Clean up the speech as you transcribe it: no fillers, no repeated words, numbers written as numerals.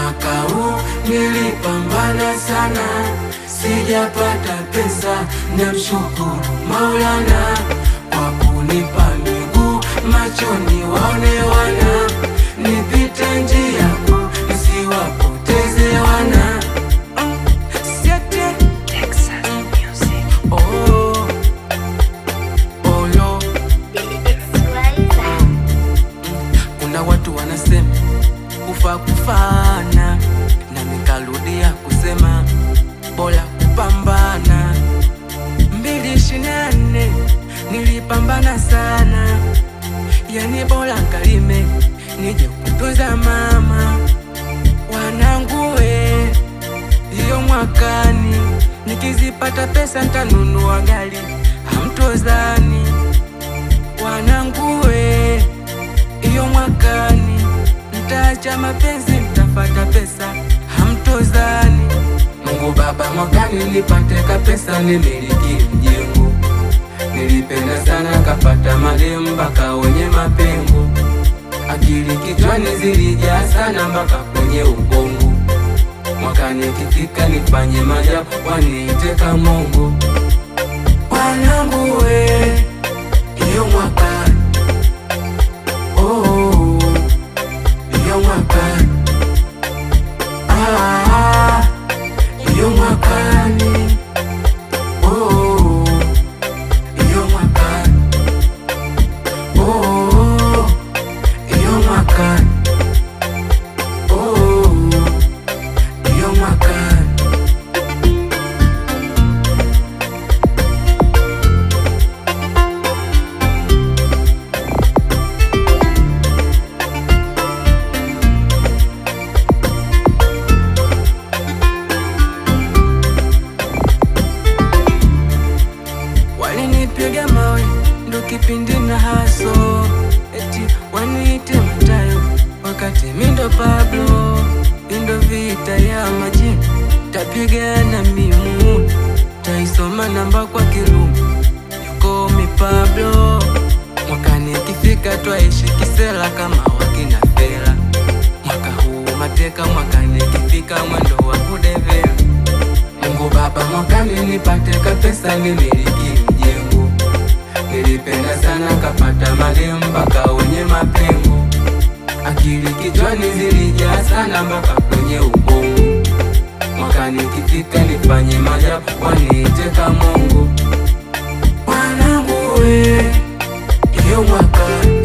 Mwaka huu nilipambana sana, sijapata pesa, namshukuru Maulana kwa kunipa miguu machoni waone wana, nipite njia kuu nisiwapoteze wana. Kuna watu wanasema kufa kufana, na nikarudia kusema bora kupambana. 2024 nilipambana sana, yani bora nkalime nije kutunza mama wanangu hiyo mwakani nikizipata pesa ntanunua gari hamtozani. Wanangu hiyo mwakani nitaacha mapenzi nitafata pesa hamtozani. Mungu Baba mwakani nipate pesa nimiliki mjengo, nilipenda sana kapata mademu mpaka wenye mapengo, akili kichwani zilijaa sana mpaka kwenye ubongo. Mwakani kifika nifanye maajabu waniite kama Mungu. Wanangu hiyo mwakani, hiyo mwakani, hiyo mwakani, hiyo mwakani, hiyo mwakani, hiyo mwakani. Walinipiga mawe ndo kipindi na haso, eti waniite Matayo wakati mindo Pablo. Indo vita ya majini tapigana mimu, taisoma namba kwa kilumu yuko mi Pablo. Mwakani kifika twaishi kisela kama wakina Fela. Mwaka huu mateka, mwakani kifika mwendo wa kudevela. Mungu Baba mwakani nipate pesa nimiliki mjengo, nilipenda sana kapata mademu mpaka wenye mapengo, akili kichwani zilijaa sana mpaka kwenye ubongo. Mwakani kifika nifanye maajabu waniite kama Mungu. Wanangu hiyo mwakani,